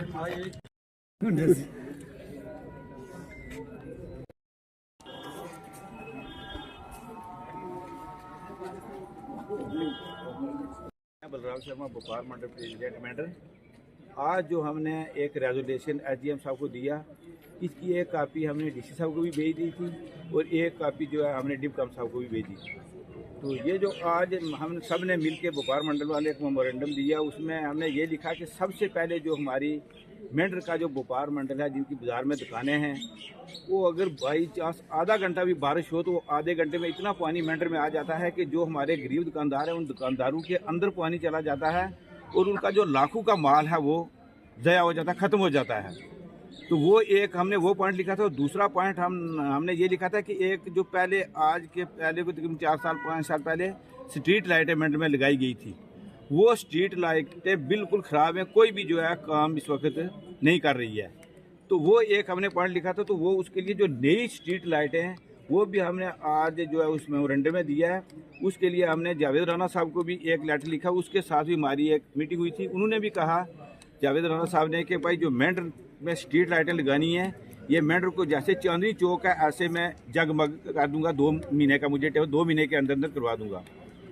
बलराम शर्मा, बुखार मंडल प्रेसिडेंट मेंढर। आज जो हमने एक रेजोल्यूशन एसडीएम साहब को दिया, इसकी एक कापी हमने डीसी साहब को भी भेज दी थी और एक कापी जो है हमने डिप्टी कमिश्नर साहब को भी भेजी। तो ये जो आज हम सब ने मिल के बुखार मंडल वाले एक मेमोरेंडम दिया, उसमें हमने ये लिखा कि सबसे पहले जो हमारी मेंढर का जो बुखार मंडल है, जिनकी बाज़ार में दुकानें हैं, वो अगर बाई चांस आधा घंटा भी बारिश हो तो आधे घंटे में इतना पानी मेंढर में आ जाता है कि जो हमारे गरीब दुकानदार हैं उन दुकानदारों के अंदर पानी चला जाता है और उनका जो लाखों का माल है वो ज़या हो जाता है, ख़त्म हो जाता है। तो वो एक हमने वो पॉइंट लिखा था। और दूसरा पॉइंट हमने ये लिखा था कि एक जो पहले आज के पहले को तकरीबन 4 साल 5 साल पहले स्ट्रीट लाइटें मेंढर में लगाई गई थी, वो स्ट्रीट लाइटें बिल्कुल ख़राब हैं, कोई भी जो है काम इस वक्त नहीं कर रही है। तो वो एक हमने पॉइंट लिखा था। तो वो उसके लिए जो नई स्ट्रीट लाइटें हैं वो भी हमने आज जो है उस मेमोरेंडम में दिया है। उसके लिए हमने जावेद राणा साहब को भी एक लेटर लिखा, उसके साथ भी हमारी एक मीटिंग हुई थी। उन्होंने भी कहा, जावेद राणा साहब ने, कि भाई जो मेंढर में स्ट्रीट लाइटें लगानी है, ये मेंढर को जैसे चांदनी चौक है ऐसे मैं जगमग कर दूंगा, 2 महीने का मुझे 2 महीने के अंदर अंदर करवा दूंगा।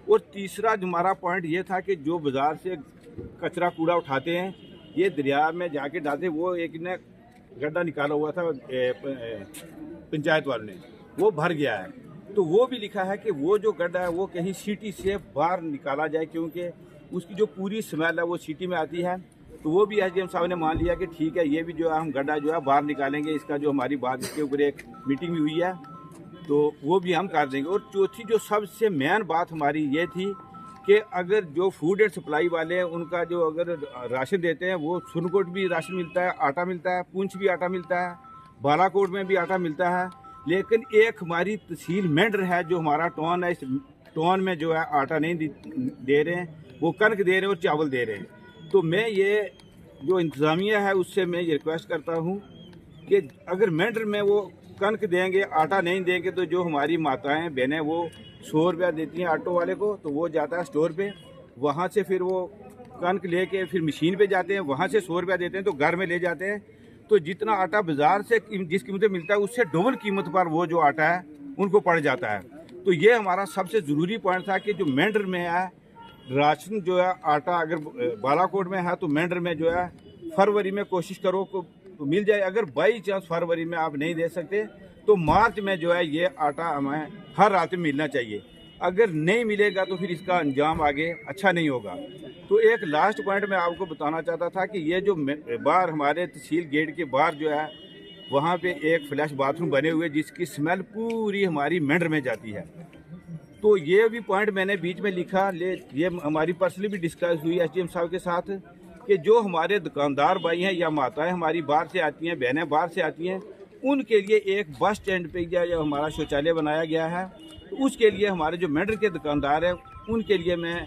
और तीसरा हमारा पॉइंट ये था कि जो बाज़ार से कचरा कूड़ा उठाते हैं, ये दरिया में जाके डालते, वो एक ने गड्ढा निकाला हुआ था पंचायत वालों ने, वो भर गया है। तो वो भी लिखा है कि वो जो गड्ढा है वो कहीं सिटी से बाहर निकाला जाए, क्योंकि उसकी जो पूरी स्मेल है वो सिटी में आती है। तो वो भी एसडीएम साहब ने मान लिया कि ठीक है, ये भी जो है हम गड्ढा जो है बाहर निकालेंगे। इसका जो हमारी बात, इसके ऊपर एक मीटिंग भी हुई है, तो वो भी हम कर देंगे। और चौथी जो सबसे मेन बात हमारी ये थी कि अगर जो फूड एंड सप्लाई वाले हैं उनका जो अगर राशन देते हैं, वो सुरनकोट भी राशन मिलता है, आटा मिलता है, पूंछ भी आटा मिलता है, बालाकोट में भी आटा मिलता है, लेकिन एक हमारी तहसील मेंढर है जो हमारा टोन है, इस टोन में जो है आटा नहीं दे रहे हैं, वो कनक दे रहे हैं और चावल दे रहे हैं। तो मैं ये जो इंतज़ामिया है उससे मैं ये रिक्वेस्ट करता हूँ कि अगर मेंढर में वो कनक देंगे, आटा नहीं देंगे, तो जो हमारी माताएं बहनें वो 100 रुपया देती हैं ऑटो वाले को, तो वो जाता है स्टोर पे, वहाँ से फिर वो कनक लेके फिर मशीन पे जाते हैं, वहाँ से 100 रुपया देते हैं, तो घर में ले जाते हैं। तो जितना आटा बाज़ार से जिस कीमत में मिलता है उससे डबल कीमत पर वो जो आटा है उनको पड़ जाता है। तो ये हमारा सबसे ज़रूरी पॉइंट था कि जो मेंढर में है राशन जो है आटा अगर बालाकोट में है तो मेंढर में जो है फरवरी में कोशिश करो तो मिल जाए। अगर बाई चांस फरवरी में आप नहीं दे सकते तो मार्च में जो है ये आटा हमें हर रात में मिलना चाहिए। अगर नहीं मिलेगा तो फिर इसका अंजाम आगे अच्छा नहीं होगा। तो एक लास्ट पॉइंट मैं आपको बताना चाहता था कि ये जो बाहर हमारे तहसील गेट के बाहर जो है वहाँ पे एक फ्लैश बाथरूम बने हुए जिसकी स्मेल पूरी हमारी मेंढर में जाती है। तो ये भी पॉइंट मैंने बीच में लिखा, ये हमारी पर्सनली भी डिस्कस हुई एसडीएम साहब के साथ कि जो हमारे दुकानदार भाई हैं या माताएं हमारी बाहर से आती हैं, बहनें बाहर से आती हैं, उनके लिए एक बस स्टैंड पे जो हमारा शौचालय बनाया गया है, तो उसके लिए हमारे जो मेंढर के दुकानदार हैं उनके लिए मैं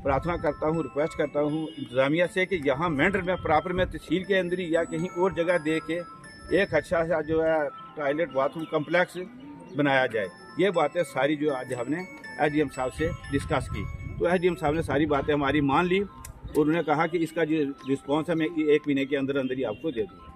प्रार्थना करता हूँ, रिक्वेस्ट करता हूँ इंतज़ामिया से कि यहाँ मेंढर में प्रॉपर में तहसील के अंदर ही या कहीं और जगह दे के एक अच्छा सा जो है टॉयलेट बाथरूम कम्प्लेक्स बनाया जाए। ये बातें सारी जो आज हमने एसडीएम साहब से डिस्कस की, तो एसडीएम साहब ने सारी बातें हमारी मान ली और उन्होंने कहा कि इसका जो रिस्पॉन्स है मैं 1 महीने के अंदर अंदर ही आपको दे दूँगा।